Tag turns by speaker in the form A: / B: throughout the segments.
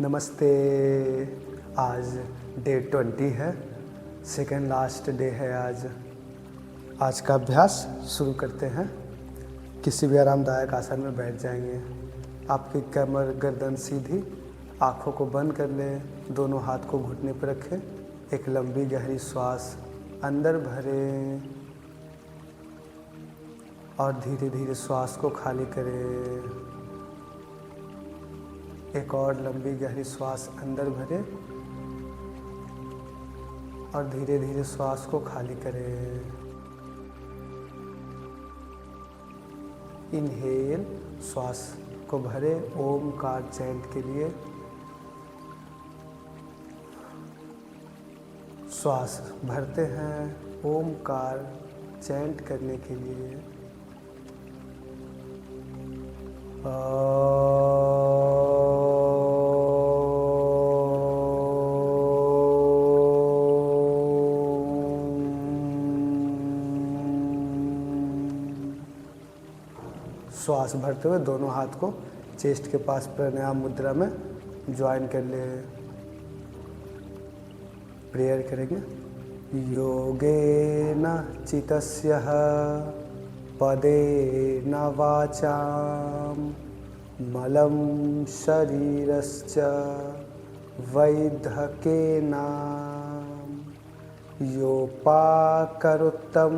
A: नमस्ते। आज डे 20 है, सेकेंड लास्ट डे है आज। आज का अभ्यास शुरू करते हैं। किसी भी आरामदायक आसन में बैठ जाएंगे। आपकी कमर गर्दन सीधी, आँखों को बंद कर लें, दोनों हाथ को घुटने पर रखें। एक लंबी गहरी श्वास अंदर भरें और धीरे धीरे श्वास को खाली करें। एक और लंबी गहरी श्वास अंदर भरें और धीरे धीरे श्वास को खाली करें। इनहेल, श्वास को भरें ओमकार चैंट के लिए। श्वास भरते हैं ओमकार चैंट करने के लिए। श्वास भरते हुए दोनों हाथ को चेस्ट के पास प्राणायाम मुद्रा में ज्वाइन कर ले। प्रेयर करेंगे। योगेन चित्तस्य पदेन वाचां मलं शरीरश्च वैद्यकेन योपाकरोत्तं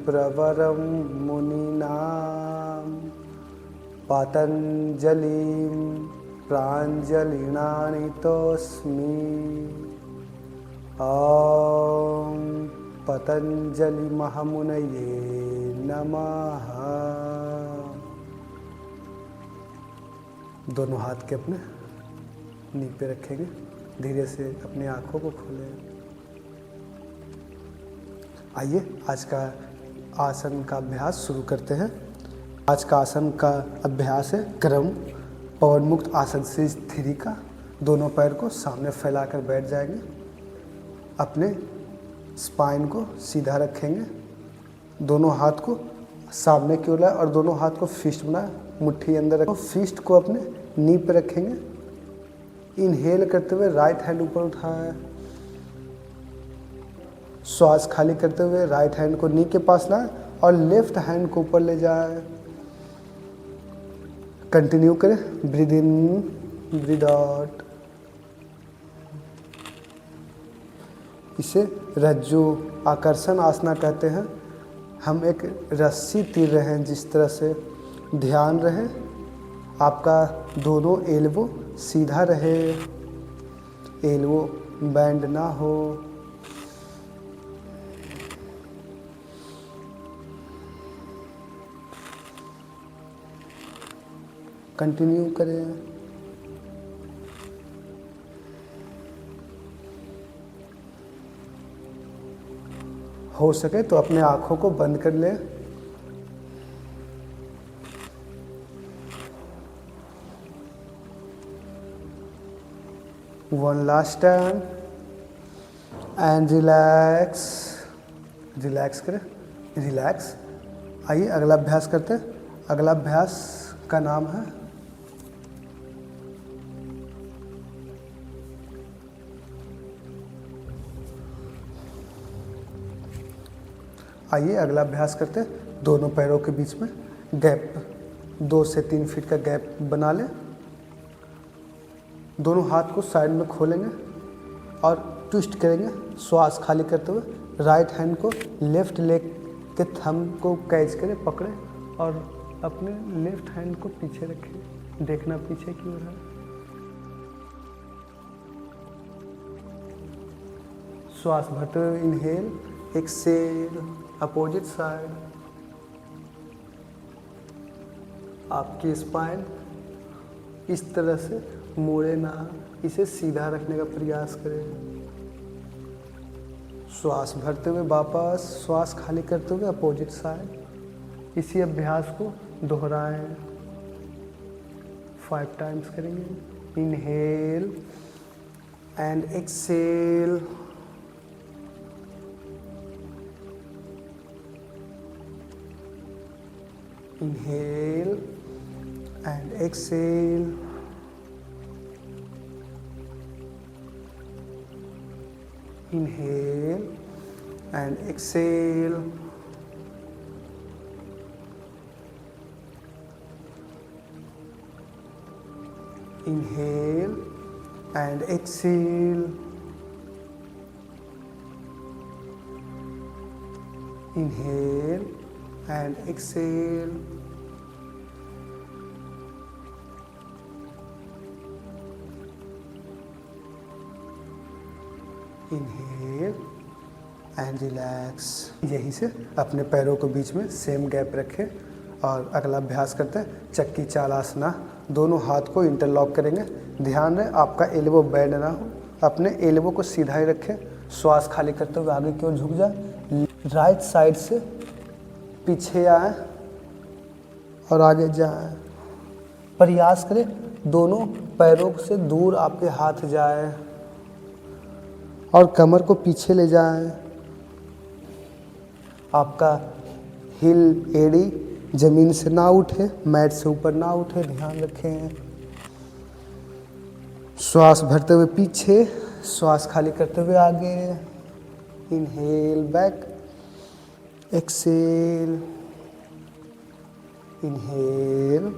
A: प्रवरं मुनीनां पतञ्जलिं प्राञ्जलिनानितोऽस्मि। ॐ पतंजलि महामुनये नमः। दोनों हाथ के अपने नी पे रखेंगे। धीरे से अपनी आँखों को खोलें। आइए आज का आसन का अभ्यास शुरू करते हैं। आज का आसन का अभ्यास है क्रम पवन मुक्त आसन सीरीज 3 का। दोनों पैर को सामने फैलाकर बैठ जाएंगे। अपने स्पाइन को सीधा रखेंगे। दोनों हाथ को सामने की ओर लाएं और दोनों हाथ को फिस्ट बनाएं। मुट्ठी अंदर रखें। फिस्ट को अपने नी पे रखेंगे। इनहेल करते हुए राइट हैंड ऊपर उठाएं। श्वास खाली करते हुए राइट हैंड को नी के पास लाएं और लेफ्ट हैंड को ऊपर ले जाएं। कंटिन्यू करें। Breathe in, breathe out. इसे रज्जु आकर्षण आसना कहते हैं। हम एक रस्सी तीर रहे हैं। जिस तरह से ध्यान रहे आपका दोनों एल्बो सीधा रहे, एल्बो बैंड ना हो। कंटिन्यू करें। हो सके तो अपने आँखों को बंद कर लें। One last time and relax. Relax करें, रिलैक्स। आइए अगला अभ्यास करते हैं। अगला अभ्यास का नाम है आइए अगला अभ्यास करते हैं। दोनों पैरों के बीच में गैप 2 से 3 फीट का गैप बना लें। दोनों हाथ को साइड में खोलेंगे और ट्विस्ट करेंगे। श्वास खाली करते हुए राइट हैंड को लेफ्ट लेग के थंब को कैच करें, पकड़ें और अपने लेफ्ट हैंड को पीछे रखें। देखना पीछे की ओर है। श्वास भरते हुए इनहेल, एक्सेल, अपोजिट साइड। आपकी स्पाइन इस तरह से मोड़े ना, इसे सीधा रखने का प्रयास करें। श्वास भरते हुए वापस, श्वास खाली करते हुए अपोजिट साइड। इसी अभ्यास को दोहराएं। 5 टाइम्स करेंगे। Inhale and exhale. Inhale and exhale. inhale and exhale. Inhale and exhale. Inhale and exhale. Inhale and relax. यहीं से अपने पैरों के बीच में सेम गैप रखें और अगला अभ्यास करते हैं चक्की चाल आसना। दोनों हाथ को इंटरलॉक करेंगे। ध्यान रहे आपका एल्बो बेंड ना हो, अपने एल्बो को सीधा ही रखें। श्वास खाली करते हुए आगे की ओर झुक जाए। राइट साइड से पीछे आए और आगे जाए। प्रयास करें दोनों पैरों से दूर आपके हाथ जाए और कमर को पीछे ले जाएं। आपका हिल एड़ी जमीन से ना उठे, मैट से ऊपर ना उठे, ध्यान रखें। श्वास भरते हुए पीछे, श्वास खाली करते हुए आगे। Inhale back, exhale, inhale,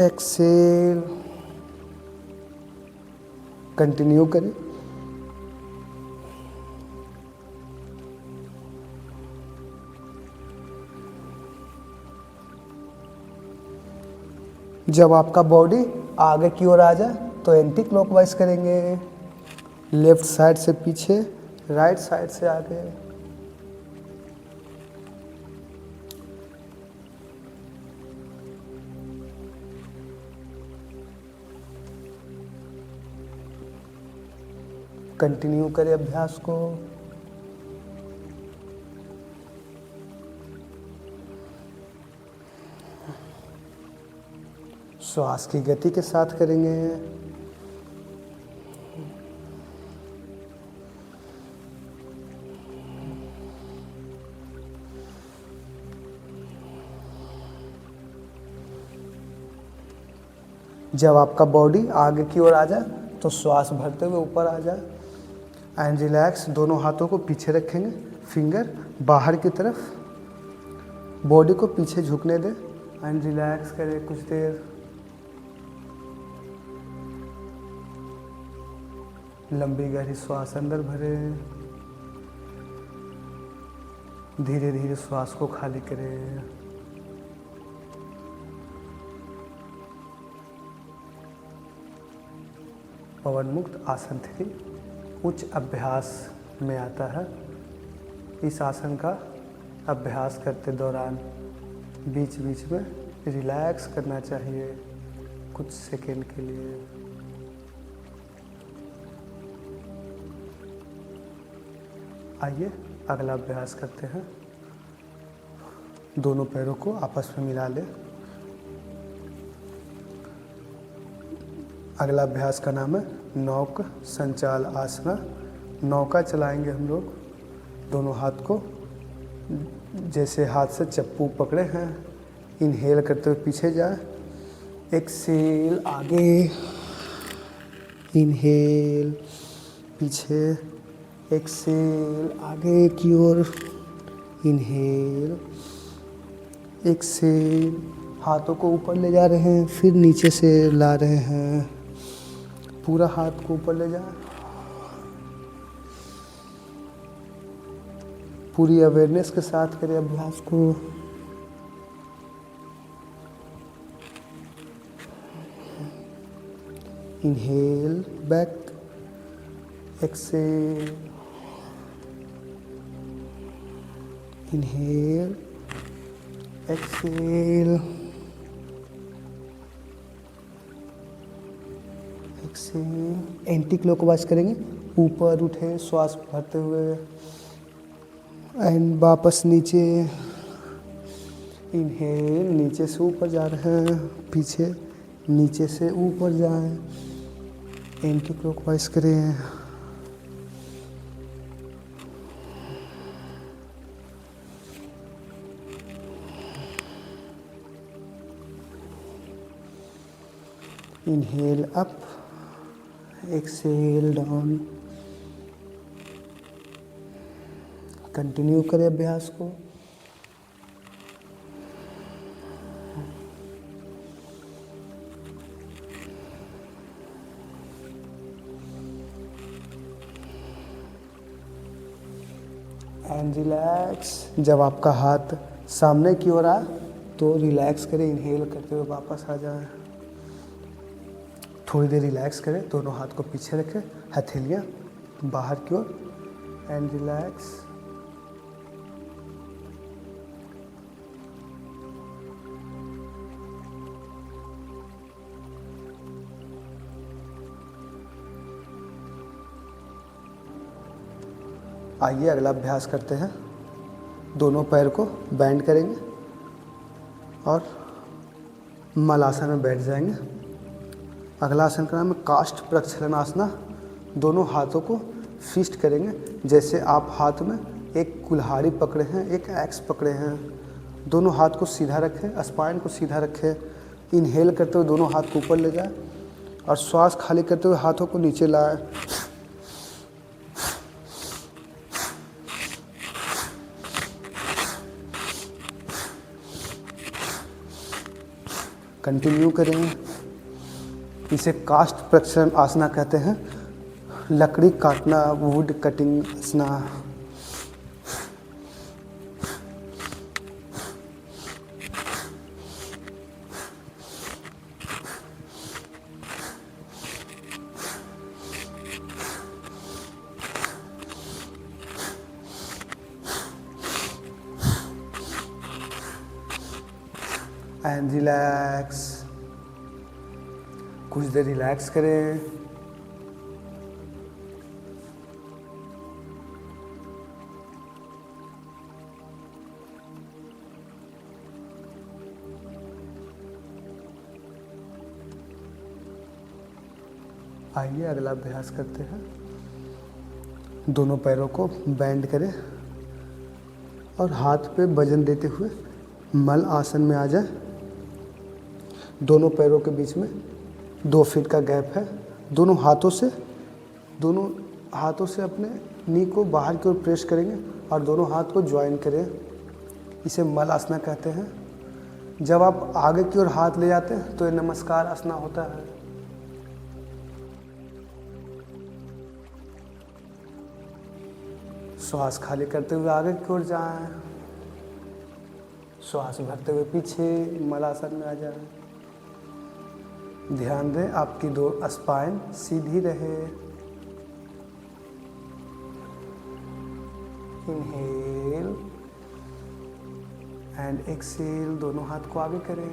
A: exhale. Continue करें। जब आपका बॉडी आगे की ओर आ जाए तो एंटी क्लॉकवाइज करेंगे। लेफ्ट साइड से पीछे, राइट साइड से आगे। कंटिन्यू करें अभ्यास को। श्वास की गति के साथ करेंगे। जब आपका बॉडी आगे की ओर आ जाए तो श्वास भरते हुए ऊपर आ जाए एंड रिलैक्स। दोनों हाथों को पीछे रखेंगे, फिंगर बाहर की तरफ, बॉडी को पीछे झुकने दें एंड रिलैक्स करें कुछ देर। लंबी गहरी श्वास अंदर भरें, धीरे धीरे श्वास को खाली करें। पवन मुक्त आसन 3 उच्च अभ्यास में आता है। इस आसन का अभ्यास करते दौरान बीच बीच में रिलैक्स करना चाहिए कुछ सेकंड के लिए। आइए अगला अभ्यास करते हैं। दोनों पैरों को आपस में मिला लें। अगला अभ्यास का नाम है नौक संचाल आसना। नौका चलाएंगे हम लोग। दोनों हाथ को जैसे हाथ से चप्पू पकड़े हैं। इनहेल करते हुए पीछे जाए, एक्सेल आगे, इनहेल पीछे, एक्सेल आगे की ओर, इनहेल, एक्सेल। हाथों को ऊपर ले जा रहे हैं, फिर नीचे से ला रहे हैं। पूरा हाथ को ऊपर ले जाए। पूरी अवेयरनेस के साथ करें अभ्यास को। Inhale back, exhale, inhale, exhale, exhale. Anticlockwise करेंगे। ऊपर उठे श्वास भरते हुए एंड वापस नीचे। इनहेल, नीचे से ऊपर जा रहे हैं, पीछे, नीचे से ऊपर जाएं। एंटी क्लॉकवाइज करें। Inhale up, exhale down, continue करें अभ्यास को। And relax. जब आपका हाथ सामने की ओर आए तो रिलैक्स करें, इनहेल करते हुए वापस आ जाए। थोड़ी देर रिलैक्स करें, दोनों हाथ को पीछे रखें, हथेलियाँ बाहर की ओर, एंड रिलैक्स। आइए अगला अभ्यास करते हैं। दोनों पैर को बेंड करेंगे और मलासन में बैठ जाएंगे। अगला आसन का नाम है काष्ठ प्रक्षालनासना। दोनों हाथों को फिस्ट करेंगे, जैसे आप हाथ में एक कुल्हाड़ी पकड़े हैं, एक एक्स पकड़े हैं। दोनों हाथ को सीधा रखें, स्पाइन को सीधा रखें। इनहेल करते हुए दोनों हाथ को ऊपर ले जाएं और श्वास खाली करते हुए हाथों को नीचे लाएं। कंटिन्यू करें। इसे काष्ठ प्रक्षालन आसना कहते हैं। लकड़ी काटना, वुड कटिंग आसना। And relax. कुछ देर रिलैक्स करें। आइए अगला अभ्यास करते हैं। दोनों पैरों को बेंड करें और हाथ पे वजन देते हुए मल आसन में आ जाए। दोनों पैरों के बीच में 2 फीट का गैप है। दोनों हाथों से अपने नी को बाहर की ओर प्रेस करेंगे और दोनों हाथ को ज्वाइन करें। इसे मल आसना कहते हैं। जब आप आगे की ओर हाथ ले जाते हैं तो ये नमस्कार आसना होता है। श्वास खाली करते हुए आगे की ओर जाएं। श्वास भरते हुए पीछे मलासन में आ जाएं। ध्यान दें आपकी 2 स्पाइन सीधी रहे। Inhale and exhale. दोनों हाथ को आगे करें।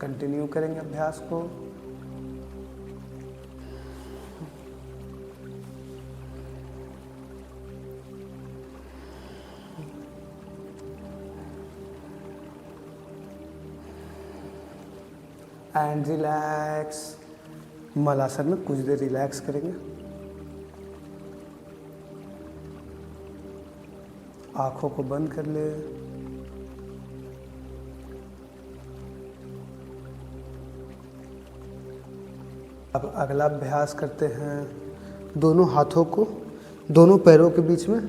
A: कंटिन्यू करेंगे अभ्यास को। And relax. मलासन में कुछ देर रिलैक्स करेंगे। आंखों को बंद कर ले। अब अगला अभ्यास करते हैं। दोनों हाथों को दोनों पैरों के बीच में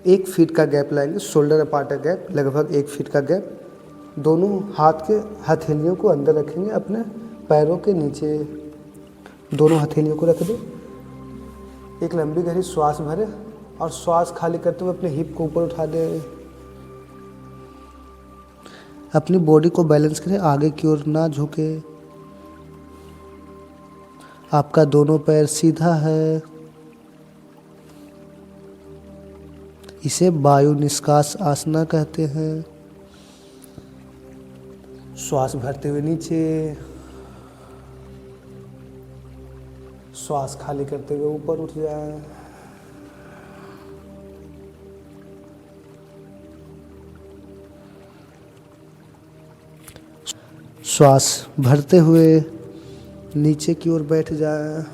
A: 1 फीट का गैप लाएंगे। शोल्डर अपार्ट का गैप, लगभग 1 फीट का गैप। दोनों हाथ के हथेलियों को अंदर रखेंगे, अपने पैरों के नीचे दोनों हथेलियों को रख दें। एक लंबी गहरी श्वास भरें और श्वास खाली करते हुए अपने हिप को ऊपर उठा दें। अपनी बॉडी को बैलेंस करें, आगे की ओर ना झुके। आपका दोनों पैर सीधा है। इसे वायु निष्कास आसना कहते हैं। श्वास भरते हुए नीचे, श्वास खाली करते हुए ऊपर उठ जाए। श्वास भरते हुए नीचे की ओर बैठ जाए।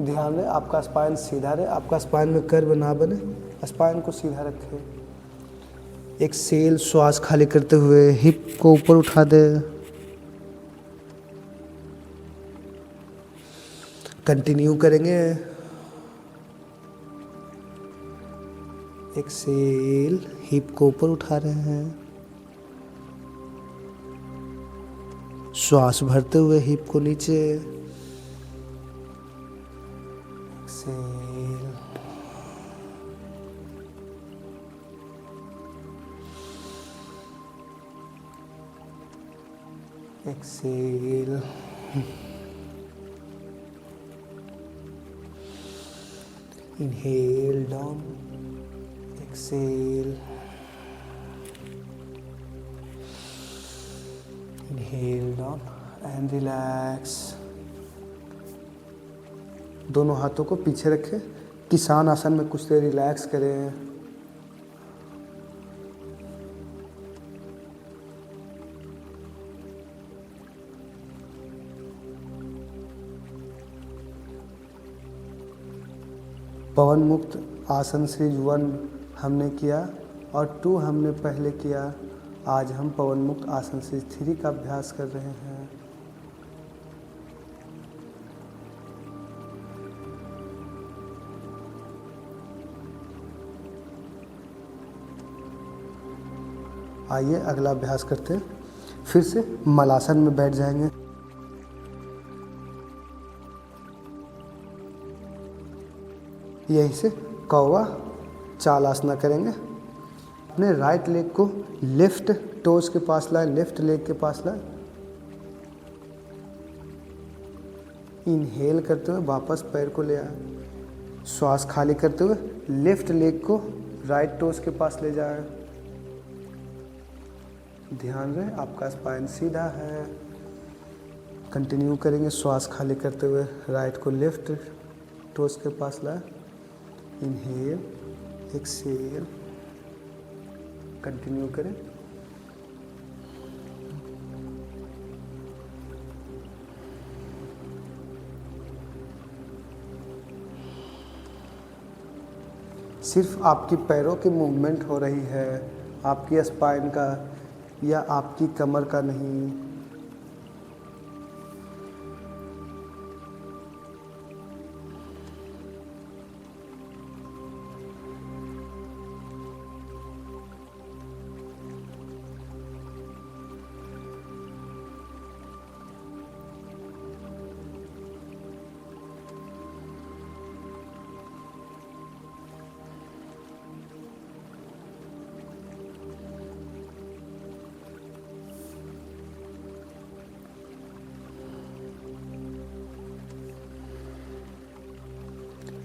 A: ध्यान रहे आपका स्पाइन सीधा रहे, आपका स्पाइन में कर्व ना बने, स्पाइन को सीधा रखें। एक्सेल, श्वास खाली करते हुए हिप को ऊपर उठा दे। कंटिन्यू करेंगे। एक्सेल, हिप को ऊपर उठा रहे हैं। श्वास भरते हुए हिप को नीचे। Exhale, exhale, inhale down, exhale, inhale down and relax। दोनों हाथों को पीछे रखें, किसान आसन में कुछ देर रिलैक्स करें। पवन मुक्त आसन सीरीज 1 हमने किया और 2 हमने पहले किया। आज हम पवन मुक्त आसन सीरीज 3 का अभ्यास कर रहे हैं। आइए अगला अभ्यास करते हैं। फिर से मलासन में बैठ जाएंगे। यहीं से कौवा चाल आसना करेंगे। अपने राइट लेग को लेफ्ट टोज के पास लाए, लेफ्ट लेग के पास लाए। इनहेल करते हुए वापस पैर को ले आए। श्वास खाली करते हुए लेफ्ट लेग को राइट टोज के पास ले जाए। ध्यान रहे आपका स्पाइन सीधा है। कंटिन्यू करेंगे। श्वास खाली करते हुए राइट को लेफ्ट टोज के पास लाए। इनहेल, एक्सेल, कंटिन्यू करें। सिर्फ आपकी पैरों की मूवमेंट हो रही है, आपकी स्पाइन का या आपकी कमर का नहीं।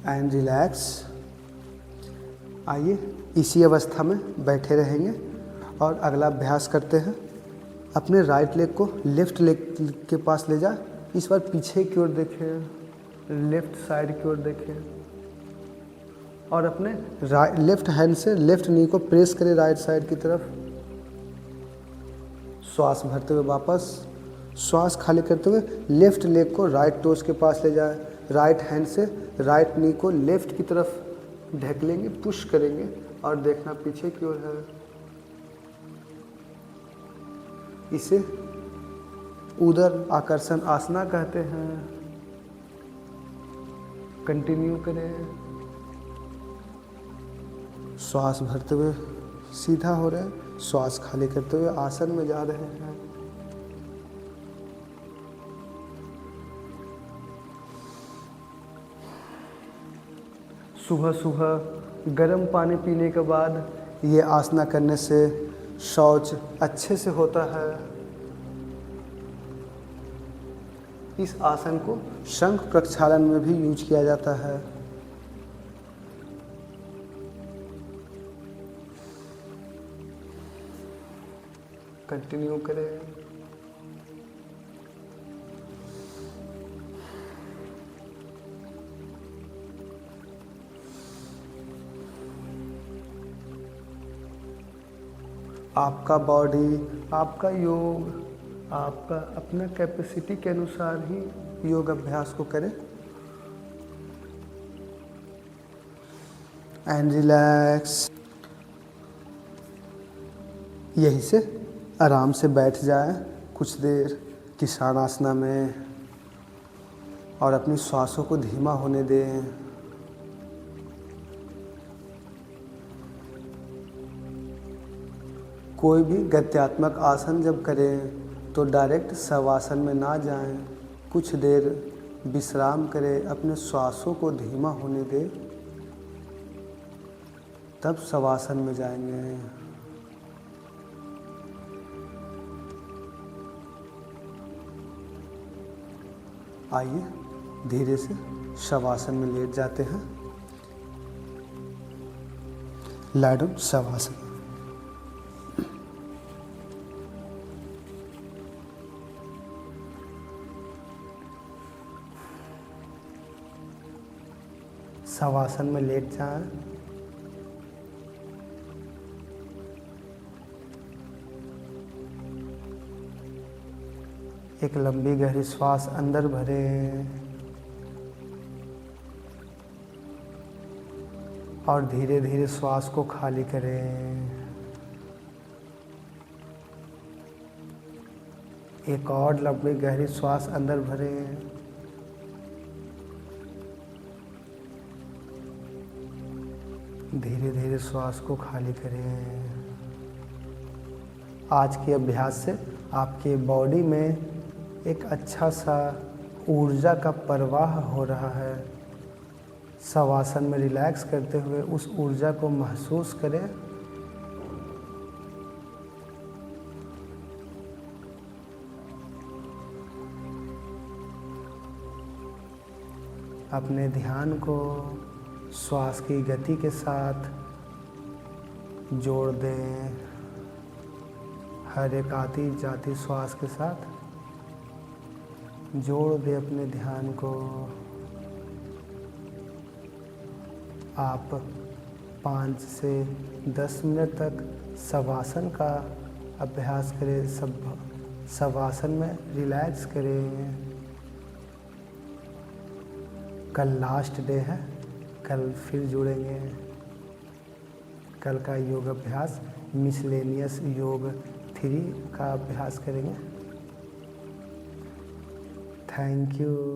A: And relax. आइए इसी अवस्था में बैठे रहेंगे और अगला अभ्यास करते हैं। अपने राइट लेग को लेफ्ट लेग के पास ले जाए। इस बार पीछे की ओर देखें, लेफ्ट साइड की ओर देखें और अपने लेफ्ट हैंड से लेफ्ट नी को प्रेस करें राइट साइड की तरफ। श्वास भरते हुए वापस, श्वास खाली करते हुए लेफ्ट लेग को राइट टोज के पास ले जाए। राइट हैंड से राइट नी को लेफ्ट की तरफ ढकेलेंगे, पुश करेंगे और देखना पीछे की ओर है। इसे उदर आकर्षण आसना कहते हैं। कंटिन्यू करें। श्वास भरते हुए सीधा हो रहे हैं, श्वास खाली करते हुए आसन में जा रहे हैं। सुबह सुबह गर्म पानी पीने के बाद ये आसना करने से शौच अच्छे से होता है। इस आसन को शंख प्रक्षालन में भी यूज किया जाता है। कंटिन्यू करें। आपका बॉडी, आपका योग, आपका अपना कैपेसिटी के अनुसार ही योग अभ्यास को करें। And relax. यहीं से आराम से बैठ जाए कुछ देर किसान आसना में और अपनी श्वासों को धीमा होने दें। कोई भी गत्यात्मक आसन जब करें तो डायरेक्ट शवासन में ना जाएं, कुछ देर विश्राम करें, अपने श्वासों को धीमा होने दें, तब शवासन में जाएंगे। आइए धीरे से शवासन में लेट जाते हैं। Lie down shavasana. शवासन में लेट जाएं। एक लंबी गहरी श्वास अंदर भरें और धीरे धीरे श्वास को खाली करें। एक और लंबी गहरी श्वास अंदर भरें धीरे धीरे श्वास को खाली करें। आज के अभ्यास से आपके बॉडी में एक अच्छा सा ऊर्जा का प्रवाह हो रहा है। शवासन में रिलैक्स करते हुए उस ऊर्जा को महसूस करें। अपने ध्यान को श्वास की गति के साथ जोड़ दें। हर एक आती जाती श्वास के साथ जोड़ दें अपने ध्यान को। आप 5 से 10 मिनट तक शवासन का अभ्यास करें। शवासन में रिलैक्स करें। कल लास्ट डे है, कल फिर जुड़ेंगे। कल का योग अभ्यास मिसलेनियस योग 3 का अभ्यास करेंगे। Thank you.